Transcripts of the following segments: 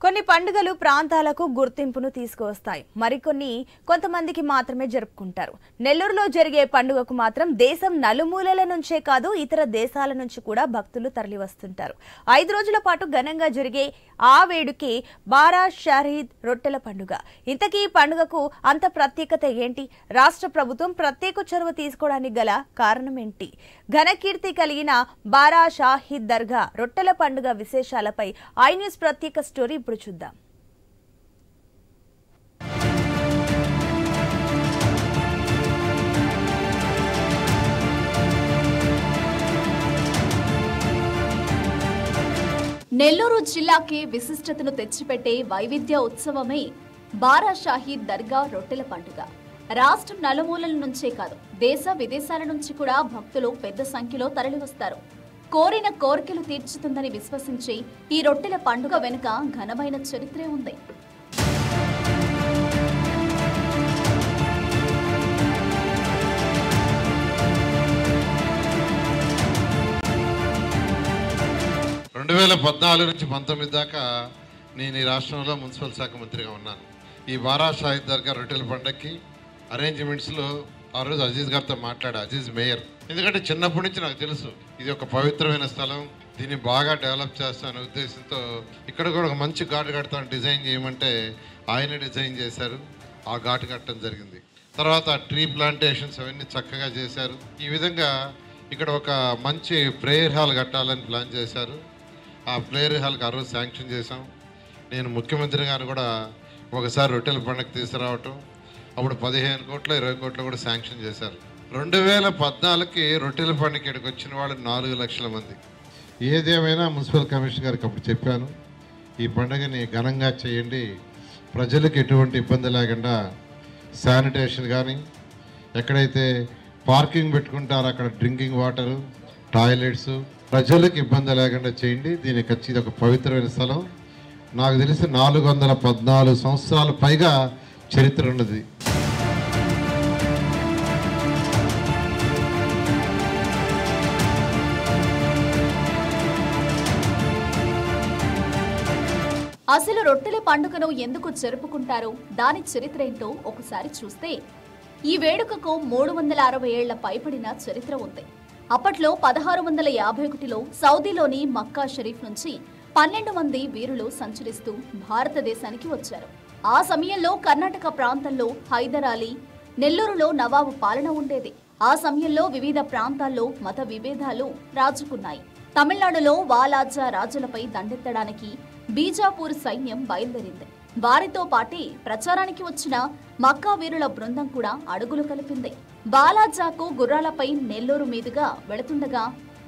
కొన్ని పండుగలు ప్రాంతాలకు గుర్తింపును తీసుకువస్తాయి. మరికొన్ని కొంతమందికి మాత్రమే జరుపుకుంటారు. నెల్లూరులో జరిగే పండుగకు మాత్రం దేశం నలుమూలల నుంచే కాదు ఇతర దేశాల నుంచి కూడా భక్తులు తరలివస్తుంటారు. 5 రోజుల పాటు ఘనంగా జరిగే ఆ వేడుకే బారా షహీద్ రొట్టెల పండుగ. ఇంతకీ ఈ పండుగకు అంత ప్రత్యేకత ఏంటి? రాష్ట్ర ప్రభుత్వం ప్రత్యేక చొరవ తీసుకోవడానికి గల కారణం ఏంటి? ఘనకీర్తి కలిగిన బారా షహీద్ దర్గా రొట్టెల పండుగ విశేషాలపై ఐ న్యూస్ ప్రత్యేక స్టోరీ ఇప్పుడు చూద్దాం. నెల్లూరు జిల్లాకి విశిష్టతను తెచ్చిపెట్టే వైవిధ్య ఉత్సవమే బారా షహీద్ దర్గా రొట్టెల పండుగ. రాష్ట్రం నలుమూలల నుంచే కాదు దేశ విదేశాల నుంచి కూడా భక్తులు పెద్ద సంఖ్యలో తరలివస్తారు. కోరిన కోరికలు తీర్చుతుందని విశ్వసించే ఈ రొట్టెల పండుగ వెనుక ఘనమైన చరిత్రే ఉంది. రెండు 2014 నుంచి 19 దాకా నేను ఈ రాష్ట్రంలో మున్సిపల్ శాఖ మంత్రిగా ఉన్నాను. ఈ బారా షహీద్ దర్గా రొట్టెల పండుగకి అరేంజ్మెంట్స్లో ఆ రోజు అజీజ్ గారితో మాట్లాడా, అజీజ్ మేయర్. ఎందుకంటే చిన్నప్పటి నుంచి నాకు తెలుసు ఇది ఒక పవిత్రమైన స్థలం, దీన్ని బాగా డెవలప్ చేస్తానే ఉద్దేశంతో ఇక్కడ కూడా ఒక మంచి ఘాటు కడతాను డిజైన్ చేయమంటే ఆయన డిజైన్ చేశారు. ఆ ఘాటు కట్టడం జరిగింది. తర్వాత ట్రీ ప్లాంటేషన్స్ అవన్నీ చక్కగా చేశారు. ఈ విధంగా ఇక్కడ ఒక మంచి ప్రేయర్ హాల్ కట్టాలని ప్లాన్ చేశారు. ఆ ప్లేయర్ హాల్కి ఆ రోజు శాంక్షన్ చేశాం. నేను ముఖ్యమంత్రి గారు కూడా ఒకసారి రొట్టెల పండుగ తీసుకురావటం, అప్పుడు 15 కోట్లు 20 కోట్లు కూడా శాంక్షన్ చేశారు. 2014కి రొట్టెల పండుగ ఇక్కడికి వచ్చిన వాళ్ళు 4 లక్షల మంది. ఏదేమైనా మున్సిపల్ కమిషనర్ గారికి అప్పుడు చెప్పాను, ఈ పండుగని ఘనంగా చేయండి, ప్రజలకు ఎటువంటి ఇబ్బంది లేకుండా శానిటేషన్ కానీ, ఎక్కడైతే పార్కింగ్ పెట్టుకుంటారో అక్కడ డ్రింకింగ్ వాటరు, టాయిలెట్స్ ప్రజలకు ఇబ్బంది లేకుండా చేయండి. దీనికి ఖచ్చితంగా ఒక పవిత్రమైన స్థలం. నాకు తెలిసి 414 సంవత్సరాల పైగా చరిత్ర ఉన్నది. అసలు రొట్టెల పండుగను ఎందుకు జరుపుకుంటారో దాని చరిత్ర ఏంటో ఒకసారి చూస్తే ఈ వేడుకకు 360 ఏళ్ల పైబడిన చరిత్ర ఉంది. అప్పట్లో 1651లో సౌదీలోని మక్కా షరీఫ్ నుంచి 12 మంది వీరులు సంచరిస్తూ భారతదేశానికి వచ్చారు. ఆ సమయంలో కర్ణాటక ప్రాంతంలో హైదర్ అలీ, నెల్లూరులో నవాబు పాలన ఉండేది. ఆ సమయంలో వివిధ ప్రాంతాల్లో మత విభేదాలు రాజుకున్నాయి. తమిళనాడులో వాలాజా రాజులపై దండెత్తడానికి బీజాపూర్ సైన్యం బయలుదేరింది. వారితో పాటే ప్రచారానికి వచ్చిన మక్కా వీరుల బృందం కూడా అడుగులు కలిపింది. బాలాజాకు గుర్రాలపై నెల్లూరు మీదుగా వెళుతుండగా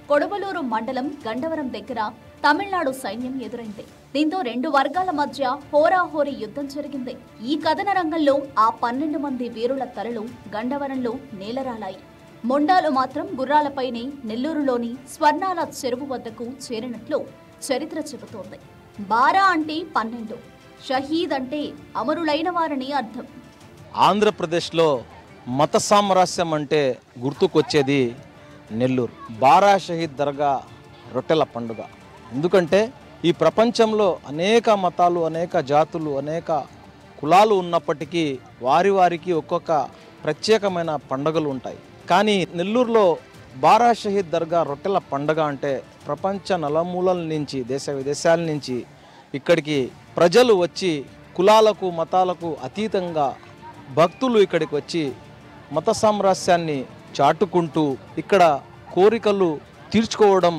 కొడవలూరు మండలం గండవరం దగ్గర తమిళనాడు సైన్యం ఎదురైంది. దీంతో 2 వర్గాల మధ్య హోరాహోరీ యుద్ధం జరిగింది. ఈ కథన రంగంలో ఆ 12 మంది వీరుల తలలు గండవరంలో నేలరాలాయి. మొండాలు మాత్రం గుర్రాలపైనే నెల్లూరులోని స్వర్ణాల చెరువు వద్దకు చేరినట్లు చరిత్ర చెబుతోంది. బారా అంటే 12, షహీద్ అంటే అమరులైన వారని అర్థం. ఆంధ్రప్రదేశ్లో మత సామరస్యం అంటే గుర్తుకొచ్చేది నెల్లూరు. బారా షహీద్ దర్గా రొట్టెల పండుగ. ఎందుకంటే ఈ ప్రపంచంలో అనేక మతాలు, అనేక జాతులు, అనేక కులాలు ఉన్నప్పటికీ వారికి ఒక్కొక్క ప్రత్యేకమైన పండుగలు ఉంటాయి. కానీ నెల్లూరులో బారా షహీద్ దర్గా రొట్టెల పండుగ అంటే ప్రపంచ నలుమూలల నుంచి, దేశ విదేశాల నుంచి ఇక్కడికి ప్రజలు వచ్చి కులాలకు మతాలకు అతీతంగా భక్తులు ఇక్కడికి వచ్చి మత సామరస్యాన్ని చాటుకుంటూ ఇక్కడ కోరికలు తీర్చుకోవడం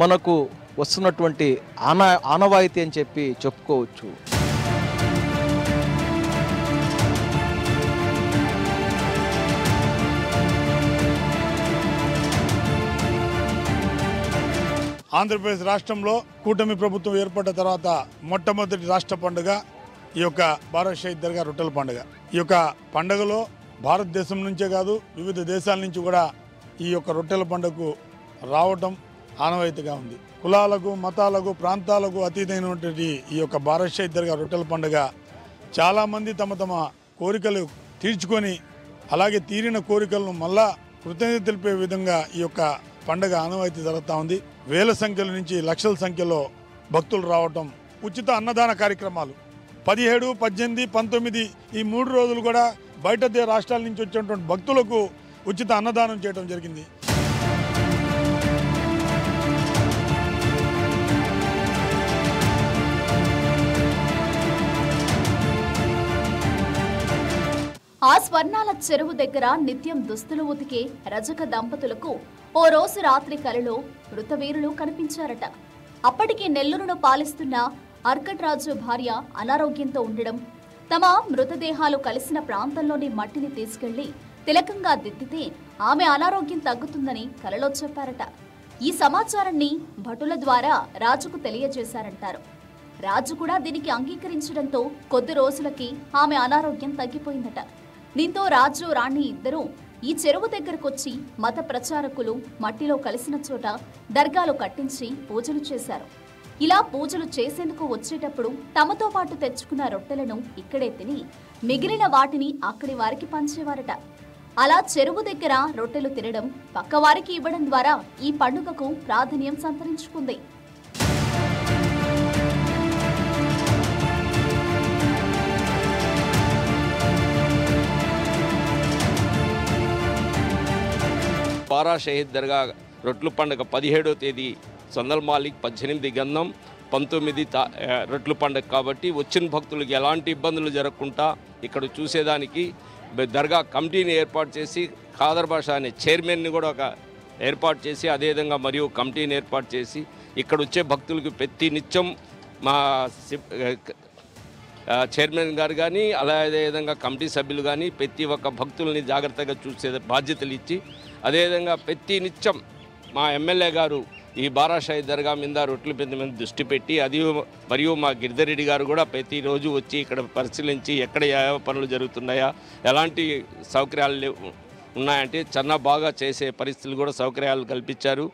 మనకు వస్తున్నటువంటి ఆనవాయితీ అని చెప్పి చెప్పుకోవచ్చు. ఆంధ్రప్రదేశ్ రాష్ట్రంలో కూటమి ప్రభుత్వం ఏర్పడిన తర్వాత మొట్టమొదటి రాష్ట్ర పండుగ ఈ యొక్క బారా షహీద్ దర్గా రొట్టెల పండుగ. ఈ యొక్క పండుగలో భారతదేశం నుంచే కాదు వివిధ దేశాల నుంచి కూడా ఈ యొక్క రొట్టెల పండుగకు రావటం ఆనవాయితీగా ఉంది. కులాలకు, మతాలకు, ప్రాంతాలకు అతీతమైనటువంటి ఈ యొక్క బారా షహీద్ దర్గా రొట్టెల పండుగ చాలామంది తమ తమ కోరికలు తీర్చుకొని అలాగే తీరిన కోరికలను మళ్ళా కృతజ్ఞత తెలిపే విధంగా ఈ యొక్క పండుగ ఆనవాయితీ జరుగుతూ ఉంది. వేల సంఖ్యల నుంచి లక్షల సంఖ్యలో భక్తులు రావటం ఉచిత అన్నదాన కార్యక్రమాలు 17, 18, 19 ఈ 3 రోజులు కూడా బయట రాష్ట్రాల నుంచి వచ్చినటువంటి భక్తులకు ఉచిత అన్నదానం చేయడం జరిగింది. ఆ స్వర్ణాల చెరువు దగ్గర నిత్యం దుస్తులు ఉతికే రజక దంపతులకు ఓ రోజు రాత్రి కలలో మృతవీరులు కనిపించారట. అప్పటికి నెల్లూరును పాలిస్తున్న అర్కట్రాజు భార్య అనారోగ్యంతో ఉండడం, తమ మృతదేహాలు కలిసిన ప్రాంతంలోని మట్టిని తీసుకెళ్లి తిలకంగా దిద్దితే ఆమె అనారోగ్యం తగ్గుతుందని కలలో చెప్పారట. ఈ సమాచారాన్ని భటుల ద్వారా రాజుకు తెలియజేశారంటారు. రాజు కూడా దీనికి అంగీకరించడంతో కొద్ది రోజులకి ఆమె అనారోగ్యం తగ్గిపోయిందట. దీంతో రాజు రాణి ఇద్దరూ ఈ చెరువు దగ్గరకొచ్చి మత ప్రచారకులు మట్టిలో కలిసిన చోట దర్గాలు కట్టించి పూజలు చేశారు. ఇలా పూజలు చేసేందుకు వచ్చేటప్పుడు తమతో పాటు తెచ్చుకున్న రొట్టెలను ఇక్కడే తిని మిగిలిన వాటిని అక్కడి వారికి పంచేవారట. అలా చెరువు దగ్గర రొట్టెలు తినడం, పక్కవారికి ఇవ్వడం ద్వారా ఈ పండుగకు ప్రాధాన్యం సంతరించుకుంది. బారా షహీద్ దర్గా రొట్లు పండుగ 17వ తేదీ సొందల్ మాలిక్, 18 గంధం, 19 రొట్లు పండుగ కాబట్టి వచ్చిన భక్తులకి ఎలాంటి ఇబ్బందులు జరగకుండా ఇక్కడ చూసేదానికి దర్గా కమిటీని ఏర్పాటు చేసి ఖాదర్ బాషా అనే చైర్మన్ని కూడా ఒక ఏర్పాటు చేసి అదేవిధంగా మరియు కమిటీని ఏర్పాటు చేసి ఇక్కడ వచ్చే భక్తులకు ప్రతి నిత్యం మా చైర్మన్ గారు కానీ అదేవిధంగా కమిటీ సభ్యులు కానీ ప్రతి ఒక్క భక్తుల్ని జాగ్రత్తగా చూసే బాధ్యతలు ఇచ్చి అదేవిధంగా ప్రతి నిత్యం మా ఎమ్మెల్యే గారు ఈ బారా షహీద్ దర్గా మీద రొట్టెల మీద దృష్టి పెట్టి అది మరియు మా గిరిధరెడ్డి గారు కూడా ప్రతిరోజు వచ్చి ఇక్కడ పరిశీలించి ఎక్కడ ఏ పనులు జరుగుతున్నాయా, ఎలాంటి సౌకర్యాలు ఉన్నాయంటే చాలా బాగా చేసే పరిస్థితులు కూడా సౌకర్యాలు కల్పించారు.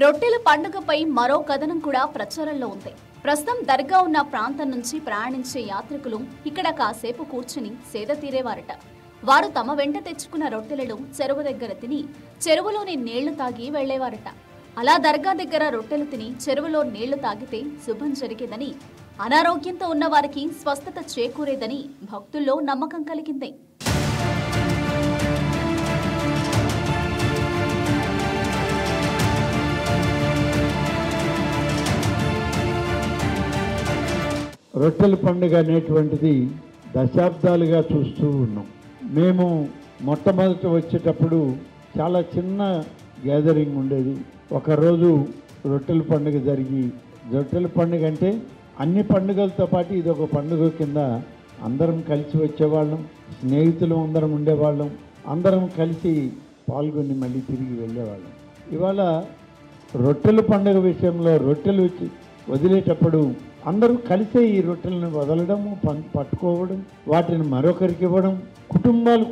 రొట్టెల పండుగపై మరో కథనం కూడా ప్రచారంలో ఉంది. ప్రస్తుతం దర్గా ఉన్న ప్రాంతం నుంచి ప్రయాణించే యాత్రికులు ఇక్కడ కాసేపు కూర్చుని సేద తీరేవారట. వారు తమ వెంట తెచ్చుకున్న రొట్టెలను చెరువు దగ్గర తిని చెరువులోని నీళ్లు తాగి వెళ్లేవారట. అలా దర్గా దగ్గర రొట్టెలు తిని చెరువులో నీళ్లు తాగితే శుభం జరిగేదని, అనారోగ్యంతో ఉన్న వారికి స్వస్థత చేకూరేదని భక్తుల్లో నమ్మకం కలిగింది. రొట్టెల పండుగ అనేటువంటిది దశాబ్దాలుగా చూస్తూ ఉన్నాం. మేము మొట్టమొదట వచ్చేటప్పుడు చాలా చిన్న గ్యాదరింగ్ ఉండేది. ఒకరోజు రొట్టెల పండుగ జరిగి, రొట్టెల పండుగ అంటే అన్ని పండుగలతో పాటు ఇది ఒక పండుగ కింద అందరం కలిసి వచ్చేవాళ్ళం, స్నేహితులు అందరం ఉండేవాళ్ళం, అందరం కలిసి పాల్గొని మళ్ళీ తిరిగి వెళ్ళేవాళ్ళం. ఇవాళ రొట్టెల పండుగ విషయంలో రొట్టెలు వదిలేటప్పుడు అందరూ కలిసే ఈ రొట్టెలను వదలడము, పట్టుకోవడం, వాటిని మరొకరికి ఇవ్వడం,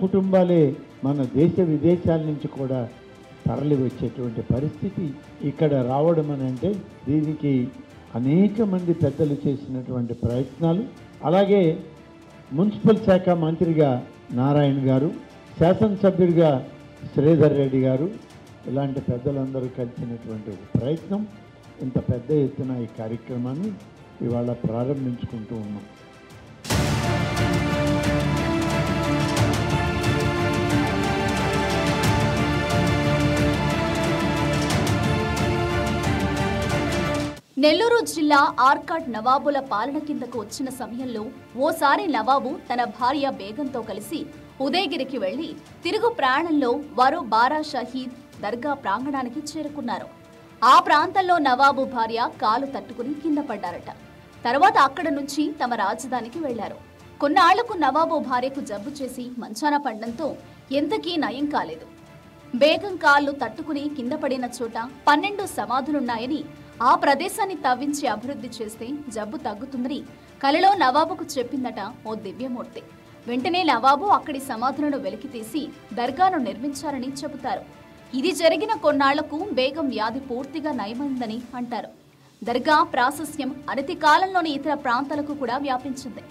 కుటుంబాలే మన దేశ విదేశాల నుంచి కూడా తరలి వచ్చేటువంటి పరిస్థితి ఇక్కడ రావడం అని అంటే దీనికి అనేక మంది పెద్దలు చేసినటువంటి ప్రయత్నాలు, అలాగే మున్సిపల్ శాఖ మంత్రిగా నారాయణ గారు, శాసనసభ్యుడిగా శ్రీధర్ రెడ్డి గారు, ఇలాంటి పెద్దలందరూ కలిసినటువంటి ప్రయత్నం ఇంత పెద్ద ఎత్తున ఈ కార్యక్రమాన్ని ఇవాళ ప్రారంభించుకుంటూ ఉన్నాం. నెల్లూరు జిల్లా ఆర్కాడ్ నవాబుల పాలన కిందకు వచ్చిన సమయంలో ఓసారి నవాబు తన భార్య బేగంతో కలిసి ఉదయగిరికి వెళ్లి తిరుగు ప్రయాణంలో వారు బారా షహీద్ దర్గా ప్రాంగణానికి చేరుకున్నారు. ఆ ప్రాంతంలో నవాబు భార్య కాలు తట్టుకుని కింద పడ్డారట. తర్వాత అక్కడ నుంచి తమ రాజధానికి వెళ్లారు. కొన్నాళ్లకు నవాబు భార్యకు జబ్బు చేసి మంచాన పడ్డంతో ఎంతకీ నయం కాలేదు. బేగం కాళ్ళు తట్టుకుని కింద పడిన చోట 12 సమాధులున్నాయని, ఆ ప్రదేశాన్ని తవ్వించి అభివృద్ధి చేస్తే జబ్బు తగ్గుతుందని కలలో నవాబుకు చెప్పిందట ఓ దివ్యమూర్తి. వెంటనే నవాబు అక్కడి సమాధులను వెలికితీసి దర్గాను నిర్మించారని చెబుతారు. ఇది జరిగిన కొన్నాళ్లకు బేగం వ్యాధి పూర్తిగా నయమైందని అంటారు. దర్గా ప్రాశస్యం అనతి కాలంలోని ఇతర ప్రాంతాలకు కూడా వ్యాపించింది.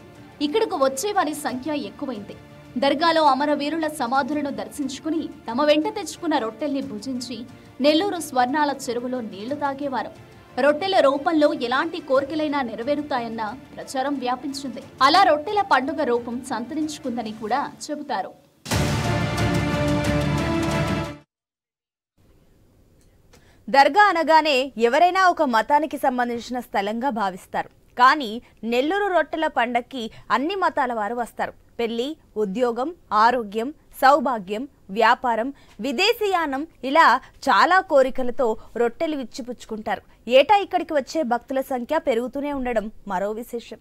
ఇక్కడకు వచ్చే వారి సంఖ్య ఎక్కువైంది. దర్గాలో అమరవీరుల సమాధులను దర్శించుకుని తమ వెంట తెచ్చుకున్న రొట్టెల్ని భుజించి నెల్లూరు స్వర్ణాల చెరువులో నీళ్లు తాగేవారు. రొట్టెల రూపంలో ఎలాంటి కోరికలైనా నెరవేరుతాయన్న ప్రచారం వ్యాపించింది. అలా రొట్టెల పండుగ రూపం సంతరించుకుందని కూడా చెబుతారు. దర్గా అనగానే ఎవరైనా ఒక మతానికి సంబంధించిన స్థలంగా భావిస్తారు. కానీ నెల్లూరు రొట్టెల పండక్కి అన్ని మతాల వారు వస్తారు. పెళ్లి, ఉద్యోగం, ఆరోగ్యం, సౌభాగ్యం, వ్యాపారం, విదేశీయానం ఇలా చాలా కోరికలతో రొట్టెలు ఇచ్చిపుచ్చుకుంటారు. ఏటా ఇక్కడికి వచ్చే భక్తుల సంఖ్య పెరుగుతూనే ఉండడం మరో విశేషం.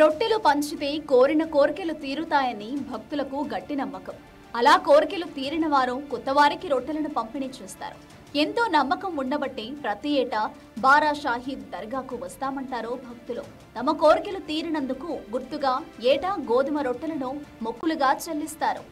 రొట్టెలు పంచితే కోరిన కోరికలు తీరుతాయని భక్తులకు గట్టి నమ్మకం. అలా కోరికలు తీరిన వారు కొత్తవారికి రొట్టెలను పంపిణీ చేస్తారు. ఎంతో నమ్మకం ఉండబట్టి ప్రతి ఏటా బారా షాహీద్ దర్గాకు వస్తామంటారు భక్తులు. తమ కోరికలు తీరినందుకు గుర్తుగా ఏటా గోధుమ రొట్టెలను మొక్కులుగా చెల్లిస్తారు.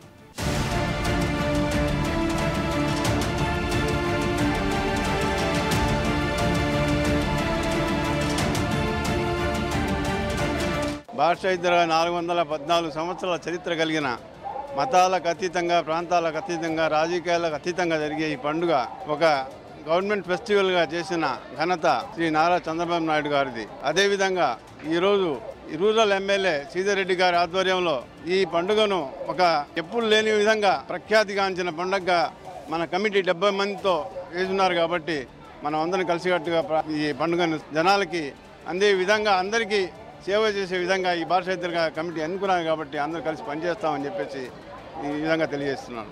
బారా షాహీద్ దర్గా 414 సంవత్సరాల చరిత్ర కలిగిన, మతాలకు అతీతంగా, ప్రాంతాలకు అతీతంగా, రాజకీయాలకు అతీతంగా జరిగే ఈ పండుగ ఒక గవర్నమెంట్ ఫెస్టివల్గా చేసిన ఘనత శ్రీ నారా చంద్రబాబు నాయుడు గారిది. అదేవిధంగా ఈరోజు రూరల్ ఎమ్మెల్యే శ్రీధర్ రెడ్డి గారి ఆధ్వర్యంలో ఈ పండుగను ఒక ఎప్పుడు లేని విధంగా ప్రఖ్యాతిగాంచిన పండుగగా మన కమిటీ 70 మందితో వేస్తున్నారు. కాబట్టి మనం అందరం కలిసికట్టుగా ఈ పండుగను జనాలకి అందే విధంగా, అందరికీ సేవ చేసే విధంగా ఈ బారా షాహీద్ దర్గా కమిటీ ఎన్నుకున్నారు. కాబట్టి అందరూ కలిసి పనిచేస్తామని చెప్పేసి ఈ విధంగా తెలియజేస్తున్నాను.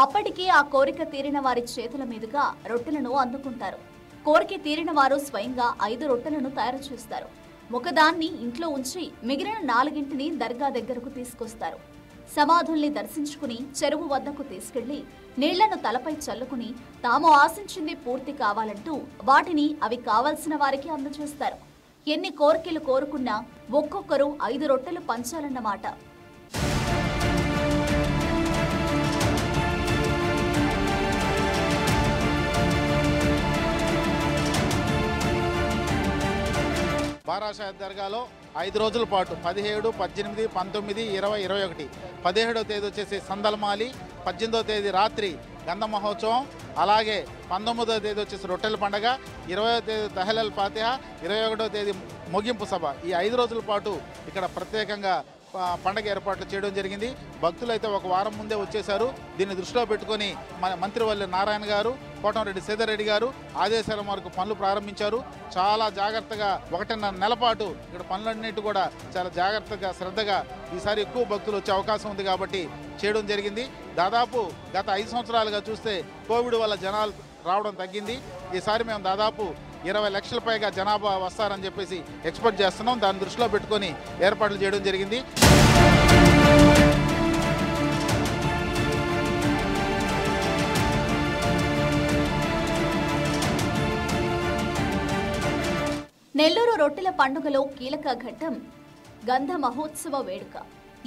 అప్పటికి ఆ కోరిక తీరిన వారి చేతుల మీదుగా రొట్టెలను అందుకుంటారు. కోరిక తీరిన వారు స్వయంగా 5 రొట్టెలను తయారు చేస్తారు. ఒకదాన్ని ఇంట్లో ఉంచి మిగిలిన 4ని దర్గా దగ్గరకు తీసుకొస్తారు. సమాధుల్ని దర్శించుకుని చెరువు వద్దకు తీసుకెళ్లి నీళ్లను తలపై చల్లుకుని తాము ఆశించింది పూర్తి కావాలంటూ వాటిని అవి కావలసిన వారికి అందజేస్తారు. ఎన్ని కోరికలు కోరుకున్నా ఒక్కొక్కరు 5 రొట్టెలు పంచాలన్నమాట. బారా షాహీద్ దర్గాలో 5 రోజుల పాటు 17, 18, 19, 20, 21, 17వ తేదీ వచ్చేసి సందల్మాలి, 18వ తేదీ రాత్రి గంధ మహోత్సవం, అలాగే 19వ తేదీ వచ్చేసి రొట్టెల పండగ, 20వ తేదీ తహలల్ ఫాతిహా, 21వ తేదీ ముగింపు సభ. ఈ 5 రోజుల పాటు ఇక్కడ ప్రత్యేకంగా పండగ ఏర్పాట్లు చేయడం జరిగింది. భక్తులు అయితే ఒక వారం ముందే వచ్చేశారు. దీన్ని దృష్టిలో పెట్టుకొని మన మంత్రివర్యులు నారాయణ గారు, కోటంరెడ్డి శ్రీధర్ రెడ్డి గారు ఆదేశాల మేరకు పనులు ప్రారంభించారు. చాలా జాగ్రత్తగా 1.5 నెల పాటు ఇక్కడ పనులన్నిటి కూడా చాలా జాగ్రత్తగా, శ్రద్ధగా ఈసారి ఎక్కువ భక్తులు వచ్చే అవకాశం ఉంది కాబట్టి చేయడం జరిగింది. దాదాపు గత 5 సంవత్సరాలుగా చూస్తే కోవిడ్ వల్ల జనాలు రావడం తగ్గింది. ఈసారి మేము దాదాపు 20 లక్షల పైగా జనాభా వస్తారని చెప్పేసి ఎక్స్పెక్ట్ చేస్తున్నాం. దాన్ని దృష్టిలో పెట్టుకొని ఏర్పాట్లు చేయడం జరిగింది. నెల్లూరు రొట్టెల పండుగలో కీలక ఘట్టం గంధ మహోత్సవ వేడుక.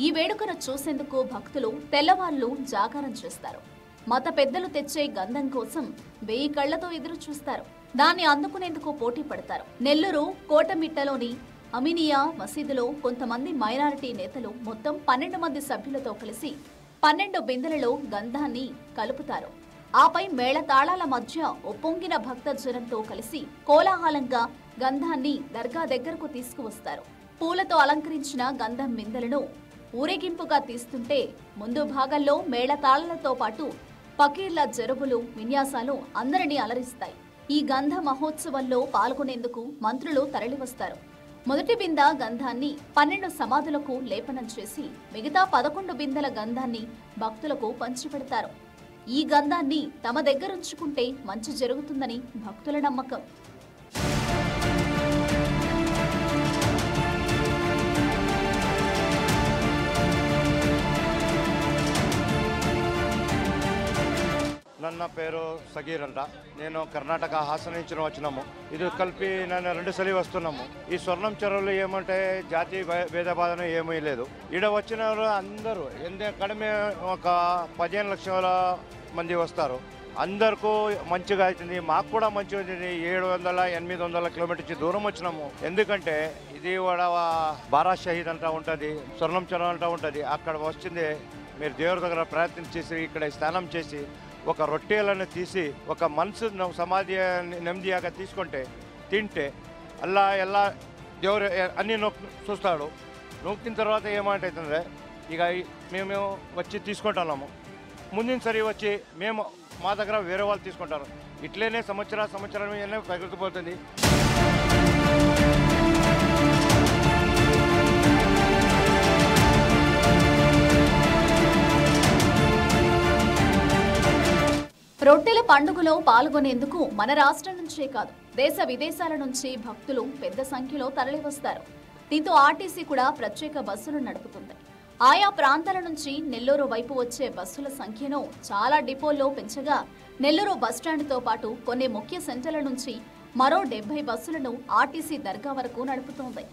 ఈ వేడుకను చూసేందుకు భక్తులు తెల్లవాళ్లు జాగారం చేస్తారు. మత పెద్దలు తెచ్చే గంధం కోసం 1000 కళ్లతో ఎదురు చూస్తారు. దాన్ని అందుకునేందుకు పోటీ పడతారు. నెల్లూరు కోటమిట్టలోని అమినియా మసీదులో కొంతమంది మైనారిటీ నేతలు మొత్తం 12 మంది సభ్యులతో కలిసి 12 బిందెలలో గంధాన్ని కలుపుతారు. ఆపై మేళతాళాల మధ్య ఒప్పొంగిన భక్తజనంతో కలిసి కోలాహలంగా గంధాన్ని దర్గా దగ్గరకు తీసుకువస్తారు. పూలతో అలంకరించిన గంధం బిందెలను ఊరేగింపుగా తీస్తుంటే ముందు భాగంలో మేళతాళాలతో పాటు పకీర్ల జరువులు, విన్యాసాలు అందరినీ అలరిస్తాయి. ఈ గంధ మహోత్సవంలో పాల్గొనేందుకు మంత్రులు తరలివస్తారు. మొదటి బింద గంధాన్ని 12 సమాధులకు లేపనం చేసి మిగతా 11 బిందెల గంధాన్ని భక్తులకు పంచిపెడతారు. ఈ గంధాన్ని తమ దగ్గరుంచుకుంటే మంచి జరుగుతుందని భక్తుల నమ్మకం. ನನ್ನ నా పేరు సగీర్ అంట. నేను కర్ణాటక హాసన నుంచి వచ్చినాము. ఇది కలిపి నేను 2 సార్లు వస్తున్నాము. ఈ స్వర్ణం చెరువులు ఏమంటే జాతి భేదభాదన ఏమీ లేదు. ఈడ వచ్చిన అందరూ కడిమే ఒక 15 లక్షల మంది వస్తారు. అందరికీ మంచిగా అవుతుంది, మాకు కూడా మంచిగా అవుతుంది. 700-800 కిలోమీటర్స్ దూరం వచ్చినాము. ఎందుకంటే ఇది కూడా బారా షహీద్ అంటూ ఉంటుంది, స్వర్ణం చెరువు అంటూ ఉంటుంది. అక్కడ వచ్చింది మీరు దేవుడి దగ్గర ప్రయత్నం చేసి ఇక్కడ స్నానం చేసి ఒక రొట్టెలను తీసి ఒక మనసు సమాధి నెమ్మదిగా తీసుకుంటే తింటే అల్లా ఎలా దేవుడు అన్నీ చూస్తాడు. నొక్కిన తర్వాత ఏమంటుందంటే ఇక మేము వచ్చి తీసుకుంటున్నాము. ముందున సరి వచ్చి మేము మా దగ్గర వేరే వాళ్ళు తీసుకుంటారు. ఇట్లనే సంవత్సరం పగిలిపోతుంది. రొట్టెల పండుగలో పాల్గొనేందుకు మన రాష్ట్రం నుంచే కాదు దేశ విదేశాల నుంచి భక్తులు పెద్ద సంఖ్యలో తరలివస్తారు. దీంతో ఆర్టీసీ కూడా ప్రత్యేక బస్సులు నడుపుతుంది. ఆయా ప్రాంతాల నుంచి నెల్లూరు వైపు వచ్చే బస్సుల సంఖ్యను చాలా డిపోల్లో పెంచగా నెల్లూరు బస్టాండ్తో పాటు కొన్ని ముఖ్య సెంటర్ల నుంచి మరో 70 బస్సులను ఆర్టీసీ దర్గా వరకు నడుపుతోంది.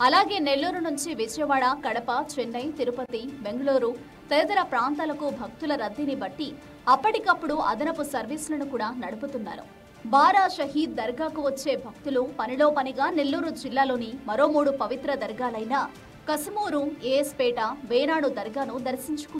అలాగే నెల్లూరు నుంచి విజయవాడ, కడప, చెన్నై, తిరుపతి, బెంగళూరు తదితర ప్రాంతాలకు భక్తుల రద్దీని బట్టి అప్పటికప్పుడు అదనపు సర్వీసులను కూడా నడుపుతున్నారు. బారా షహీద్ దర్గాకు వచ్చే భక్తులు పనిలో పనిగా నెల్లూరు జిల్లాలోని మరో 3 పవిత్ర దర్గాలైన కసుమూరు, ఏఎస్పేట, వేనాడు దర్గాను దర్శించుకుంటారు.